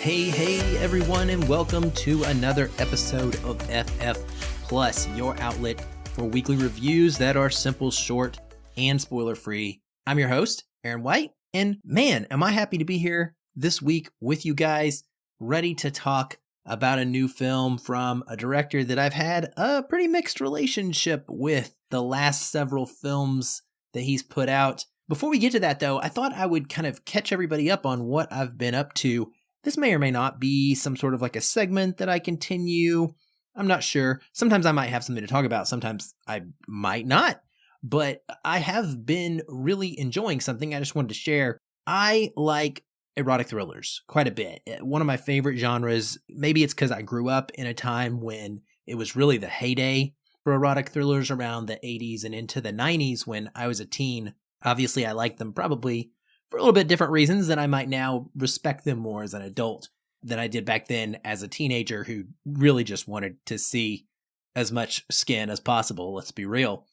Hey everyone, and welcome to another episode of FF Plus, your outlet for weekly reviews that are simple, short, and spoiler-free. I'm your host, Aaron White, and man, am I happy to be here this week with you guys, ready to talk about a new film from a director that I've had a pretty mixed relationship with the last several films that he's put out. Before we get to that, though, I thought I would kind of catch everybody up on what I've been up to. This may or may not be some sort of like a segment that I continue. I'm not sure. Sometimes I might have something to talk about. Sometimes I might not. But I have been really enjoying something I just wanted to share. I like erotic thrillers quite a bit. One of my favorite genres. Maybe it's because I grew up in a time when it was really the heyday for erotic thrillers around the 80s and into the 90s when I was a teen. Obviously, I liked them probably for a little bit different reasons that I might now respect them more as an adult than I did back then as a teenager who really just wanted to see as much skin as possible, let's be real.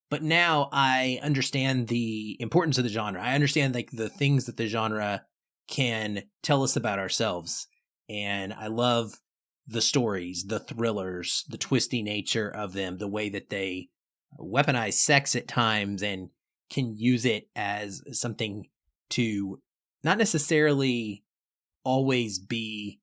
But now I understand the importance of the genre. I understand like the things that the genre can tell us about ourselves. And I love the stories, the thrillers, the twisty nature of them, the way that they weaponize sex at times and can use it as something to not necessarily always be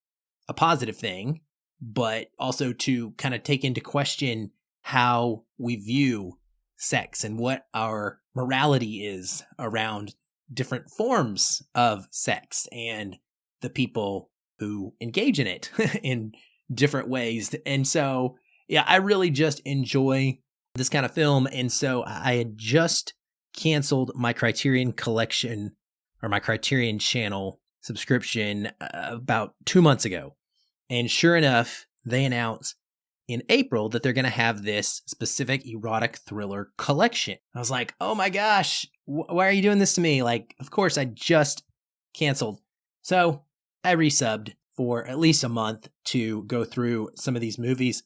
a positive thing, but also to kind of take into question how we view sex and what our morality is around different forms of sex and the people who engage in it in different ways. And so, yeah, I really just enjoy this kind of film. And so I had just canceled my Criterion collection or my Criterion channel subscription about 2 months ago. And sure enough, they announced in April that they're going to have this specific erotic thriller collection. I was like, oh my gosh, why are you doing this to me? Like, of course, I just canceled. So I resubbed for at least a month to go through some of these movies.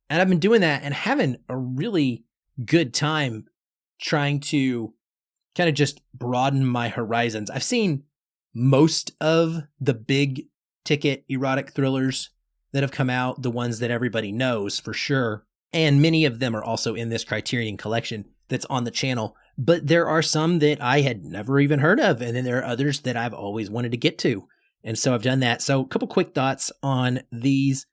And I've been doing that and having a really good time trying to kind of just broaden my horizons. I've seen most of the big ticket erotic thrillers that have come out, the ones that everybody knows for sure. And many of them are also in this Criterion collection that's on the channel. But there are some that I had never even heard of. And then there are others that I've always wanted to get to. And so I've done that. So a couple quick thoughts on these.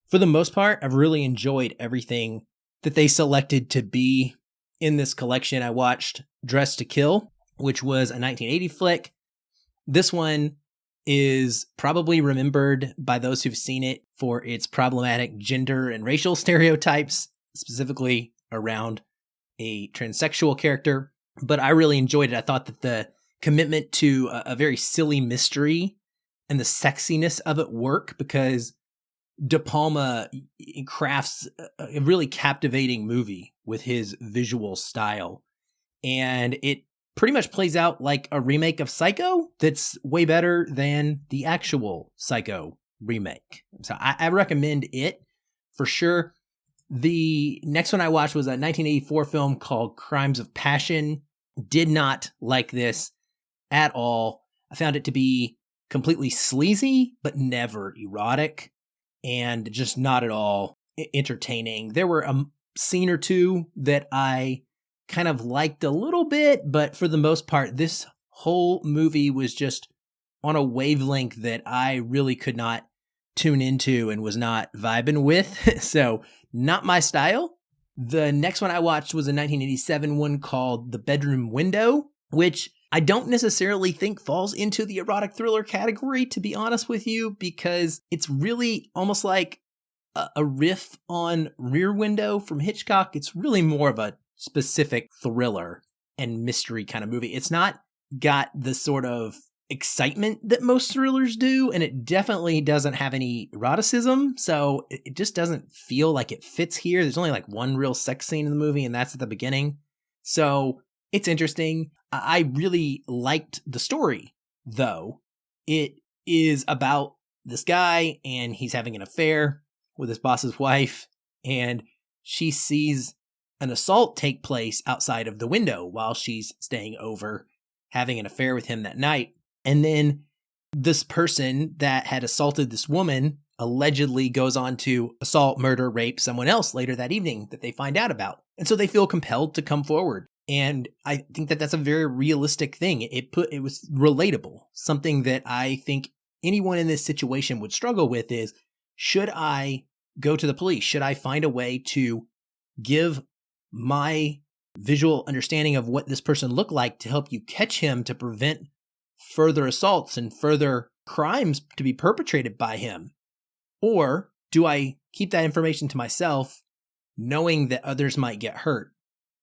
For the most part, I've really enjoyed everything that they selected to be in this collection. I watched Dressed to Kill, which was a 1980 flick. This one is probably remembered by those who've seen it for its problematic gender and racial stereotypes, specifically around a transsexual character. But I really enjoyed it. I thought that the commitment to a very silly mystery and the sexiness of it work because De Palma crafts a really captivating movie with his visual style. And it pretty much plays out like a remake of Psycho that's way better than the actual Psycho remake. So I recommend it for sure. The next one I watched was a 1984 film called Crimes of Passion. Did not like this at all. I found it to be completely sleazy, but never erotic. And just not at all entertaining. There were a scene or two that I kind of liked a little bit, but for the most part, this whole movie was just on a wavelength that I really could not tune into and was not vibing with. So not my style. The next one I watched was a 1987 one called The Bedroom Window, which I don't necessarily think falls into the erotic thriller category, to be honest with you, because it's really almost like a riff on Rear Window from Hitchcock. It's really more of a specific thriller and mystery kind of movie. It's not got the sort of excitement that most thrillers do, and it definitely doesn't have any eroticism, so it just doesn't feel like it fits here. There's only like one real sex scene in the movie, and that's at the beginning. So it's interesting. I really liked the story, though. It is about this guy, and he's having an affair with his boss's wife, and she sees an assault take place outside of the window while she's staying over, having an affair with him that night. And then this person that had assaulted this woman allegedly goes on to assault, murder, rape someone else later that evening that they find out about. And so they feel compelled to come forward. And I think that that's a very realistic thing. It was relatable. Something that I think anyone in this situation would struggle with is, should I go to the police? Should I find a way to give my visual understanding of what this person looked like to help you catch him, to prevent further assaults and further crimes to be perpetrated by him? Or do I keep that information to myself, knowing that others might get hurt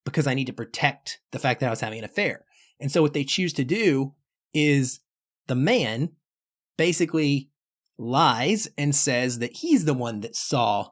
because I need to protect the fact that I was having an affair? And so what they choose to do is the man basically lies and says that he's the one that saw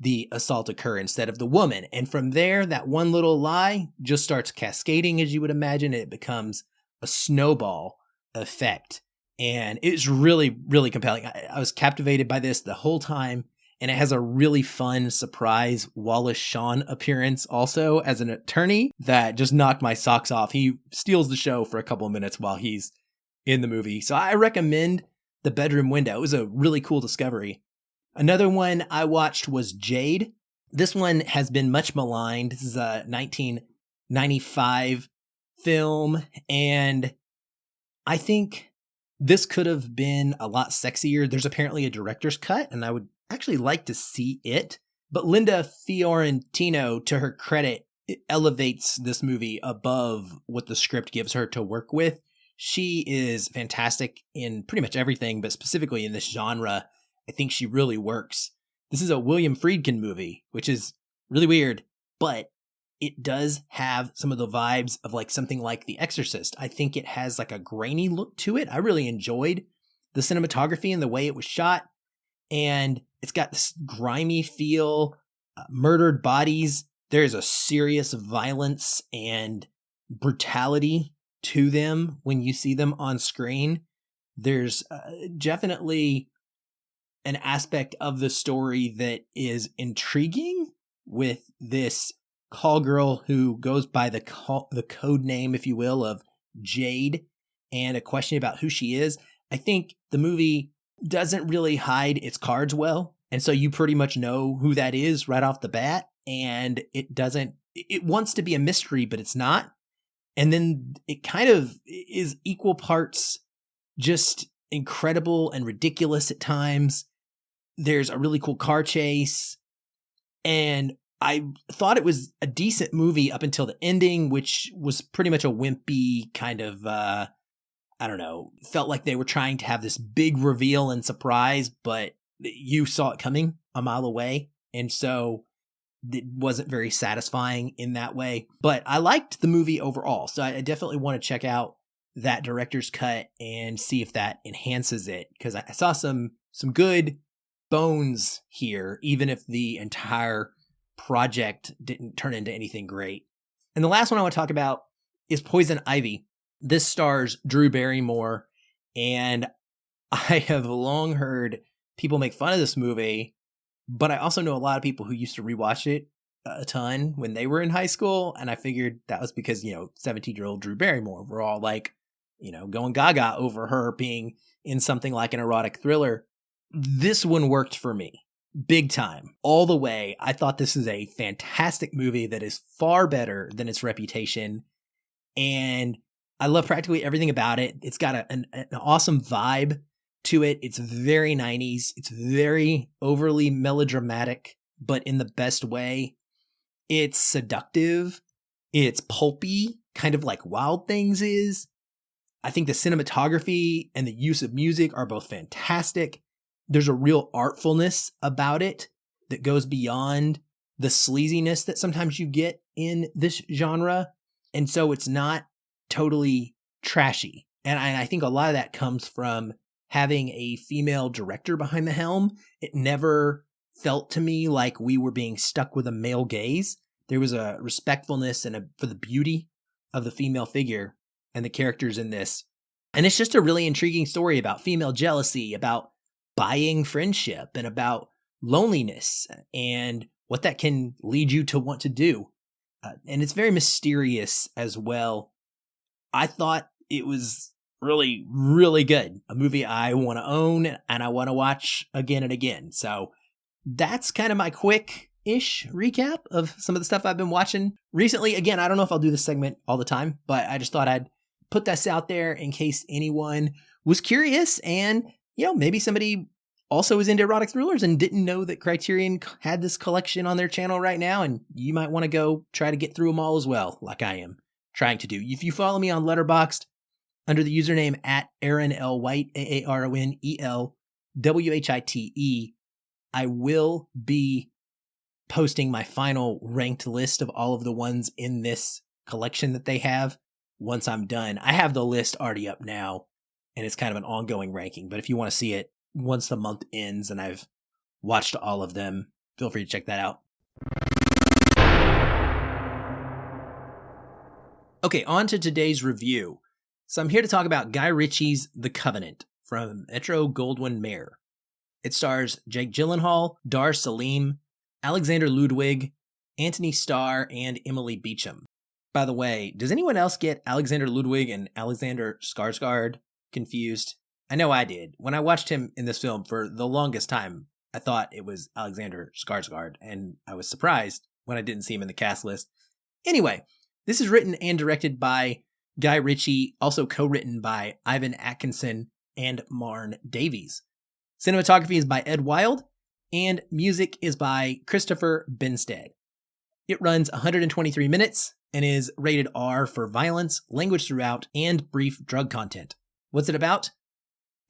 the assault occur instead of the woman. And from there, that one little lie just starts cascading, as you would imagine. It becomes a snowball effect. And it's really, really compelling. I was captivated by this the whole time. And it has a really fun surprise Wallace Shawn appearance also as an attorney that just knocked my socks off. He steals the show for a couple of minutes while he's in the movie. So I recommend The Bedroom Window. It was a really cool discovery. Another one I watched was Jade. This one has been much maligned. This is a 1995 film, and I think this could have been a lot sexier. There's apparently a director's cut, and I would actually like to see it. But Linda Fiorentino, to her credit, elevates this movie above what the script gives her to work with. She is fantastic in pretty much everything, but specifically in this genre, I think she really works. This is a William Friedkin movie, which is really weird, but it does have some of the vibes of like something like The Exorcist. I think it has like a grainy look to it. I really enjoyed the cinematography and the way it was shot. And it's got this grimy feel, murdered bodies. There is a serious violence and brutality to them when you see them on screen. There's definitely an aspect of the story that is intriguing with this call girl who goes by the code name, if you will, of Jade, and a question about who she is. I think the movie doesn't really hide its cards well, and so you pretty much know who that is right off the bat, and it wants to be a mystery, but it's not. And then it kind of is equal parts just incredible and ridiculous at times. There's a really cool car chase, and I thought it was a decent movie up until the ending, which was pretty much a wimpy kind of, I don't know, felt like they were trying to have this big reveal and surprise, but you saw it coming a mile away. And so it wasn't very satisfying in that way. But I liked the movie overall. So I definitely want to check out that director's cut and see if that enhances it, because I saw some good bones here, even if the entire project didn't turn into anything great. And the last one I want to talk about is Poison Ivy. This stars Drew Barrymore, and I have long heard people make fun of this movie, but I also know a lot of people who used to rewatch it a ton when they were in high school, and I figured that was because, 17-year-old Drew Barrymore, we're all like, going gaga over her being in something like an erotic thriller. This one worked for me. Big time. All the way. I thought this is a fantastic movie that is far better than its reputation. And I love practically everything about it. It's got an awesome vibe to it. It's very 90s. It's very overly melodramatic, but in the best way. It's seductive. It's pulpy, kind of like Wild Things is. I think the cinematography and the use of music are both fantastic. There's a real artfulness about it that goes beyond the sleaziness that sometimes you get in this genre. And so it's not totally trashy. And I think a lot of that comes from having a female director behind the helm. It never felt to me like we were being stuck with a male gaze. There was a respectfulness and for the beauty of the female figure and the characters in this. And it's just a really intriguing story about female jealousy, about buying friendship, and about loneliness and what that can lead you to want to do. And it's very mysterious as well. I thought it was really, really good. A movie I want to own and I want to watch again and again. So that's kind of my quick-ish recap of some of the stuff I've been watching recently. Again, I don't know if I'll do this segment all the time, but I just thought I'd put this out there in case anyone was curious and, maybe somebody also is into erotic thrillers and didn't know that Criterion had this collection on their channel right now, and you might want to go try to get through them all as well, like I am trying to do. If you follow me on Letterboxd under the username at Aaron L. White, AARONELWHITE, I will be posting my final ranked list of all of the ones in this collection that they have once I'm done. I have the list already up now, and it's kind of an ongoing ranking, but if you want to see it once the month ends and I've watched all of them, feel free to check that out. Okay, on to today's review. So I'm here to talk about Guy Ritchie's The Covenant from Metro-Goldwyn-Mayer. It stars Jake Gyllenhaal, Dar Salim, Alexander Ludwig, Anthony Starr, and Emily Beecham. By the way, does anyone else get Alexander Ludwig and Alexander Skarsgård confused? I know I did. When I watched him in this film for the longest time, I thought it was Alexander Skarsgård, and I was surprised when I didn't see him in the cast list. Anyway, this is written and directed by Guy Ritchie, also co-written by Ivan Atkinson and Marn Davies. Cinematography is by Ed Wild, and music is by Christopher Benstead. It runs 123 minutes and is rated R for violence, language throughout, and brief drug content. What's it about?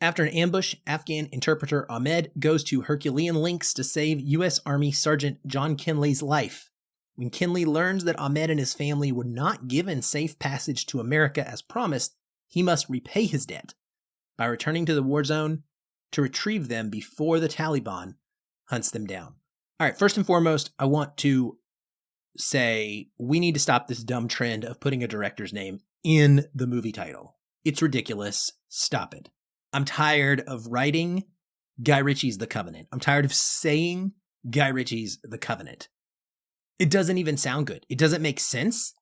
After an ambush, Afghan interpreter Ahmed goes to Herculean lengths to save U.S. Army Sergeant John Kinley's life. When Kinley learns that Ahmed and his family were not given safe passage to America as promised, he must repay his debt by returning to the war zone to retrieve them before the Taliban hunts them down. All right, first and foremost, I want to say we need to stop this dumb trend of putting a director's name in the movie title. It's ridiculous. Stop it. I'm tired of writing Guy Ritchie's The Covenant. I'm tired of saying Guy Ritchie's The Covenant. It doesn't even sound good. It doesn't make sense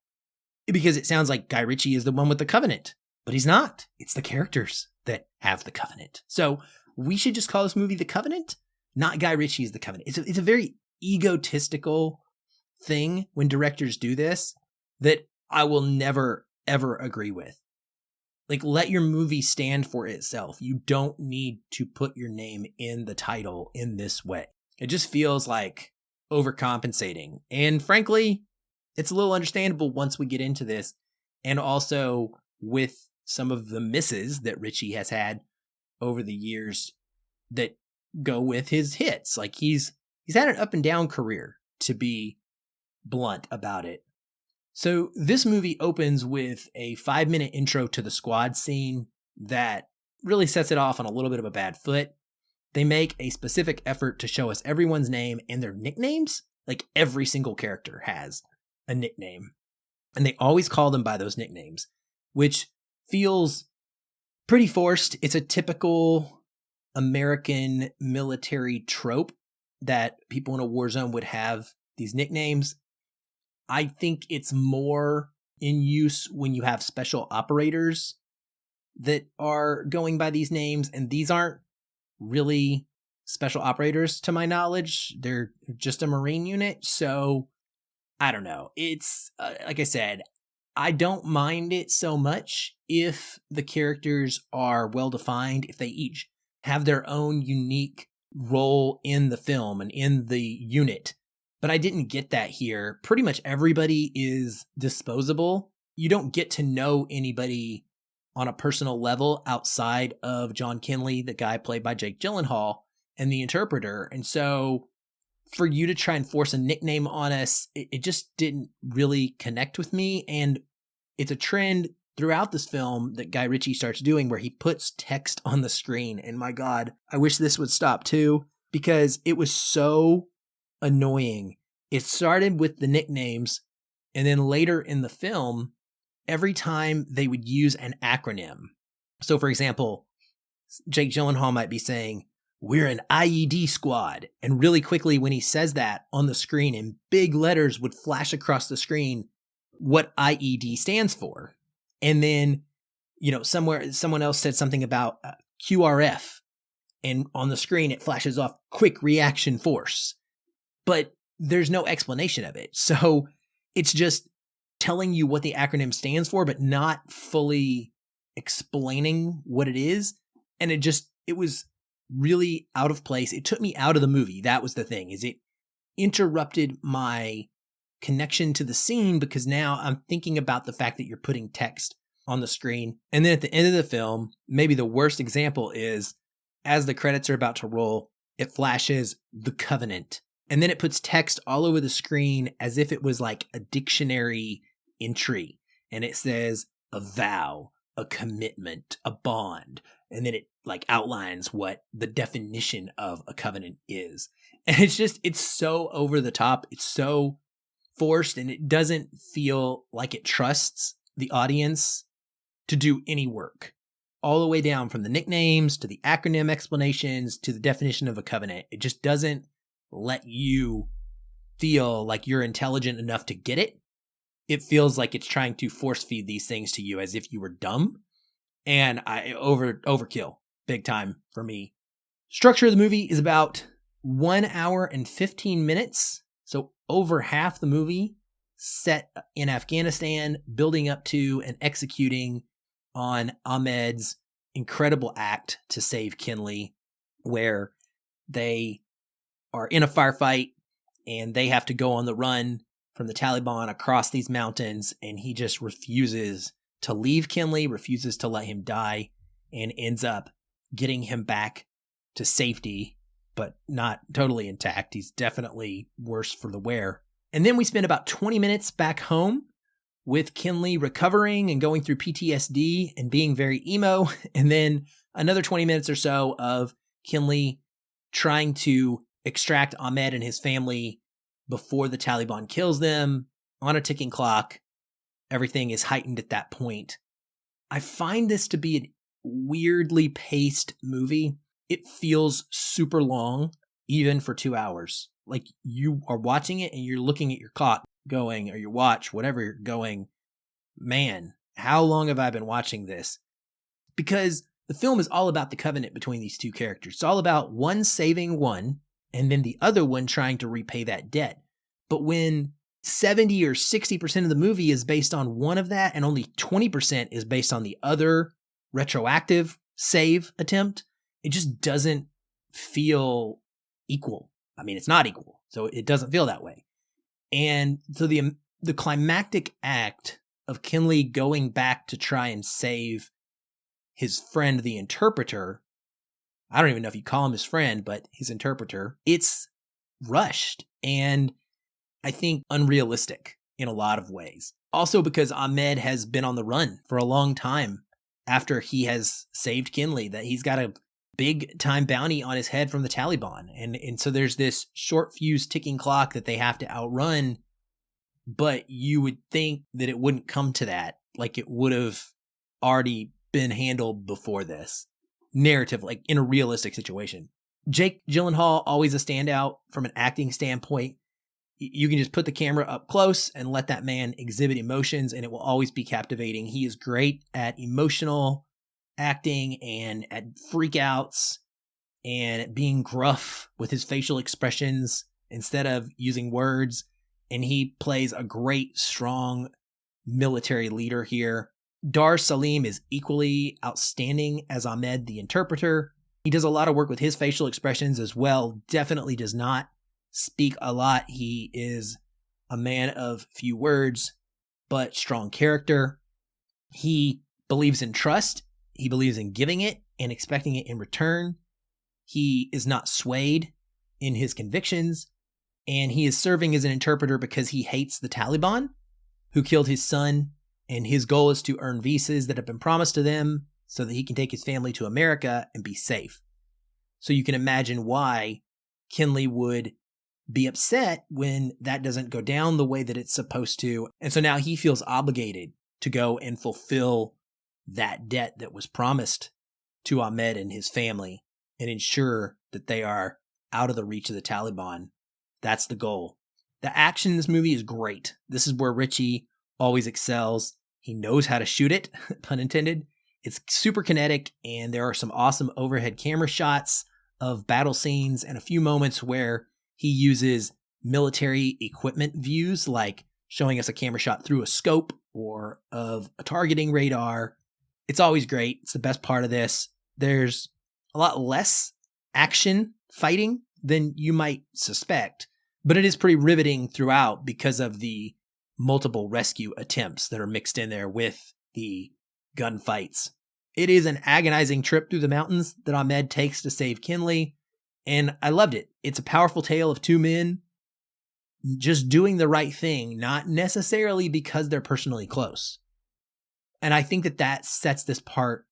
because it sounds like Guy Ritchie is the one with the covenant, but he's not. It's the characters that have the covenant. So we should just call this movie The Covenant, not Guy Ritchie's The Covenant. It's a very egotistical thing when directors do this that I will never, ever agree with. Like, let your movie stand for itself. You don't need to put your name in the title in this way. It just feels like overcompensating. And frankly, it's a little understandable once we get into this. And also with some of the misses that Ritchie has had over the years that go with his hits. Like he's had an up and down career, to be blunt about it. So this movie opens with a 5-minute intro to the squad scene that really sets it off on a little bit of a bad foot. They make a specific effort to show us everyone's name and their nicknames. Like every single character has a nickname. And they always call them by those nicknames, which feels pretty forced. It's a typical American military trope that people in a war zone would have these nicknames. I think it's more in use when you have special operators that are going by these names, and these aren't really special operators to my knowledge. They're just a Marine unit, so I don't know. It's, like I said, I don't mind it so much if the characters are well-defined, if they each have their own unique role in the film and in the unit. But I didn't get that here. Pretty much everybody is disposable. You don't get to know anybody on a personal level outside of John Kinley, the guy played by Jake Gyllenhaal, and the interpreter. And so for you to try and force a nickname on us, it just didn't really connect with me. And it's a trend throughout this film that Guy Ritchie starts doing where he puts text on the screen. And my God, I wish this would stop too, because it was so annoying. It started with the nicknames, and then later in the film, every time they would use an acronym. So for example, Jake Gyllenhaal might be saying, "We're an IED squad." And really quickly when he says that on the screen in big letters would flash across the screen what IED stands for. And then somewhere someone else said something about QRF, and on the screen it flashes off quick reaction force, but there's no explanation of it. So it's just telling you what the acronym stands for, but not fully explaining what it is. And it was really out of place. It took me out of the movie. That was the thing, is it interrupted my connection to the scene, because now I'm thinking about the fact that you're putting text on the screen. And then at the end of the film, maybe the worst example is, as the credits are about to roll, it flashes The Covenant. And then it puts text all over the screen as if it was like a dictionary entry. And it says a vow, a commitment, a bond. And then it like outlines what the definition of a covenant is. And it's so over the top. It's so forced, and it doesn't feel like it trusts the audience to do any work. All the way down from the nicknames to the acronym explanations to the definition of a covenant. It just doesn't let you feel like you're intelligent enough to get it. It feels like it's trying to force feed these things to you as if you were dumb. And overkill, big time for me. Structure of the movie is about 1 hour and 15 minutes. So over half the movie set in Afghanistan, building up to and executing on Ahmed's incredible act to save Kinley, where they are in a firefight and they have to go on the run from the Taliban across these mountains, and he just refuses to leave Kinley, refuses to let him die, and ends up getting him back to safety, but not totally intact. He's definitely worse for the wear. And then we spend about 20 minutes back home with Kinley recovering and going through PTSD and being very emo. And then another 20 minutes or so of Kinley trying to extract Ahmed and his family before the Taliban kills them on a ticking clock. Everything is heightened at that point. I find this to be a weirdly paced movie. It feels super long, even for 2 hours. Like, you are watching it and you're looking at your clock going, or your watch, whatever you're going, man, how long have I been watching this? Because the film is all about the covenant between these two characters. It's all about one saving one and then the other one trying to repay that debt. But when 70 or 60% of the movie is based on one of that and only 20% is based on the other retroactive save attempt, it just doesn't feel equal. I mean, it's not equal, so it doesn't feel that way. And so the climactic act of Kinley going back to try and save his friend, the interpreter, I don't even know if you call him his friend, but his interpreter, it's rushed and I think unrealistic in a lot of ways. Also because Ahmed has been on the run for a long time after he has saved Kinley, that he's got a big time bounty on his head from the Taliban. And so there's this short fuse ticking clock that they have to outrun, but you would think that it wouldn't come to that. Like, it would have already been handled before this narrative, like in a realistic situation. Jake Gyllenhaal, always a standout from an acting standpoint. You can just put the camera up close and let that man exhibit emotions and it will always be captivating. He is great at emotional acting and at freakouts and at being gruff with his facial expressions instead of using words. And he plays a great, strong military leader here. Dar Salim is equally outstanding as Ahmed, the interpreter. He does a lot of work with his facial expressions as well. Definitely does not speak a lot. He is a man of few words, but strong character. He believes in trust. He believes in giving it and expecting it in return. He is not swayed in his convictions. And he is serving as an interpreter because he hates the Taliban, who killed his son. And his goal is to earn visas that have been promised to them so that he can take his family to America and be safe. So you can imagine why Kinley would be upset when that doesn't go down the way that it's supposed to. And so now he feels obligated to go and fulfill that debt that was promised to Ahmed and his family and ensure that they are out of the reach of the Taliban. That's the goal. The action in this movie is great. This is where Ritchie always excels. He knows how to shoot it, pun intended. It's super kinetic, and there are some awesome overhead camera shots of battle scenes and a few moments where he uses military equipment views, like showing us a camera shot through a scope or of a targeting radar. It's always great. It's the best part of this. There's a lot less action fighting than you might suspect, but it is pretty riveting throughout because of the multiple rescue attempts that are mixed in there with the gunfights. It is an agonizing trip through the mountains that Ahmed takes to save Kinley, and I loved it. It's a powerful tale of two men just doing the right thing, not necessarily because they're personally close. And I think that that sets this part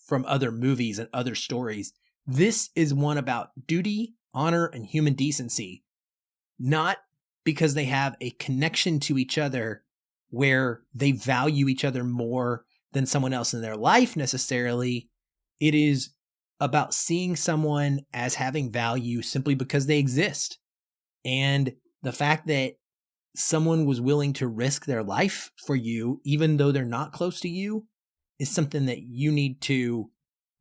from other movies and other stories. This is one about duty, honor, and human decency, not because they have a connection to each other where they value each other more than someone else in their life necessarily. It is about seeing someone as having value simply because they exist. And the fact that someone was willing to risk their life for you, even though they're not close to you, is something that you need to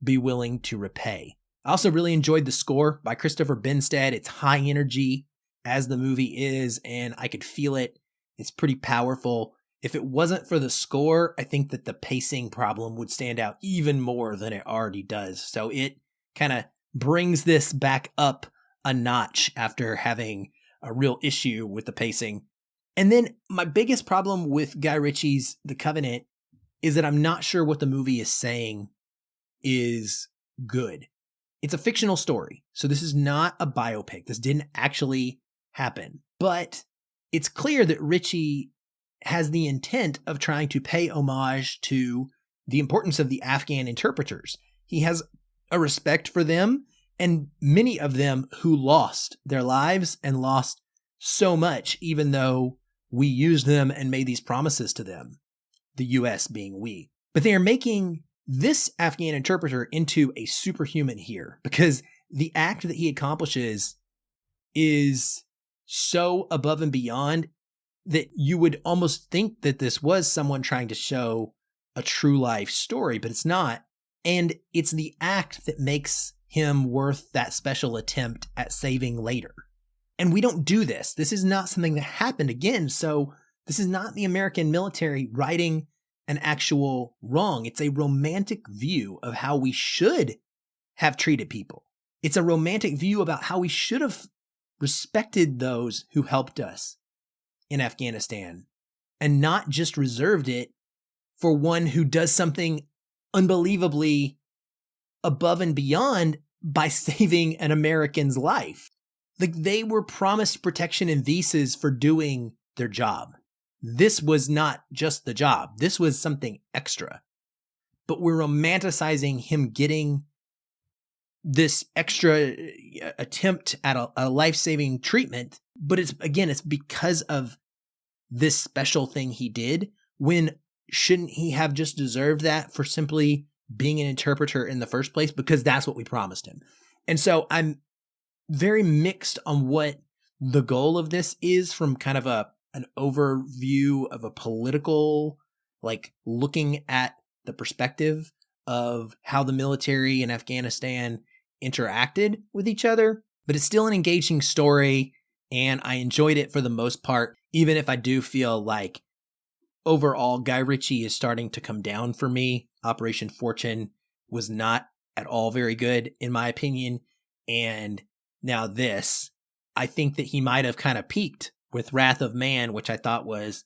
be willing to repay. I also really enjoyed the score by Christopher Benstead. It's high energy, as the movie is, and I could feel it. It's pretty powerful. If it wasn't for the score, I think that the pacing problem would stand out even more than it already does. So it kind of brings this back up a notch after having a real issue with the pacing. And then my biggest problem with Guy Ritchie's The Covenant is that I'm not sure what the movie is saying is good. It's a fictional story, so this is not a biopic. This didn't actually happen. But it's clear that Ritchie has the intent of trying to pay homage to the importance of the Afghan interpreters. He has a respect for them, and many of them who lost their lives and lost so much, even though we used them and made these promises to them, the US being we. But they are making this Afghan interpreter into a superhuman here, because the act that he accomplishes is so above and beyond that you would almost think that this was someone trying to show a true life story, but it's not. And it's the act that makes him worth that special attempt at saving later. And we don't do this. This is not something that happened again. So this is not the American military righting an actual wrong. It's a romantic view of how we should have treated people. It's a romantic view about how we should have respected those who helped us in Afghanistan, and not just reserved it for one who does something unbelievably above and beyond by saving an American's life. Like, they were promised protection and visas for doing their job. This was not just the job. This was something extra. But we're romanticizing him getting this extra attempt at a life-saving treatment. But it's because of this special thing he did, when shouldn't he have just deserved that for simply being an interpreter in the first place? Because that's what we promised him. And so I'm very mixed on what the goal of this is, from kind of an overview of a political, like looking at the perspective of how the military in Afghanistan interacted with each other. But it's still an engaging story, and I enjoyed it for the most part, even if I do feel like overall Guy Ritchie is starting to come down for me. Operation Fortune was not at all very good, in my opinion. And now this, I think that he might have kind of peaked with Wrath of Man, which I thought was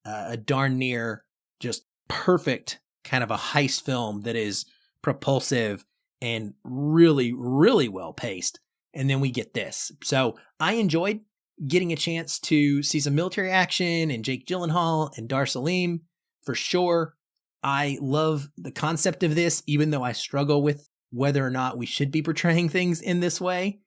a darn near just perfect kind of a heist film that is propulsive and really, really well paced. And then we get this. So I enjoyed getting a chance to see some military action and Jake Gyllenhaal and Dar Salim for sure. I love the concept of this, even though I struggle with whether or not we should be portraying things in this way.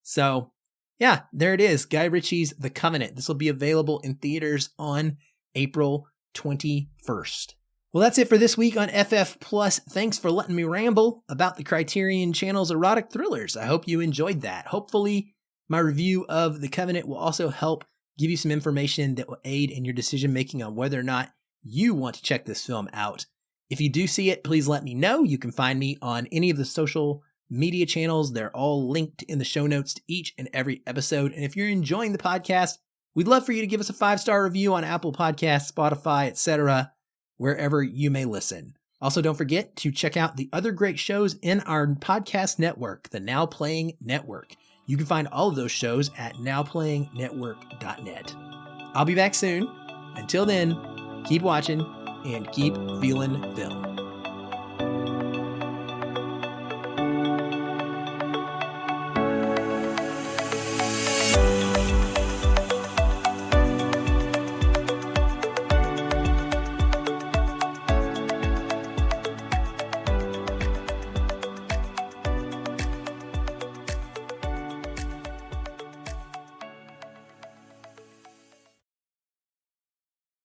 So yeah, there it is. Guy Ritchie's The Covenant. This will be available in theaters on April 21st. Well, that's it for this week on FF+. Thanks for letting me ramble about the Criterion Channel's erotic thrillers. I hope you enjoyed that. Hopefully, my review of The Covenant will also help give you some information that will aid in your decision making on whether or not you want to check this film out If you do see it, please let me know. You can find me on any of the social media channels. They're all linked in the show notes to each and every episode. And if you're enjoying the podcast, we'd love for you to give us a 5-star review on Apple Podcasts, Spotify, etc., wherever you may listen. Also, don't forget to check out the other great shows in our podcast network, the Now Playing Network. You can find all of those shows at nowplayingnetwork.net. I'll be back soon. Until then, keep watching and keep feeling film.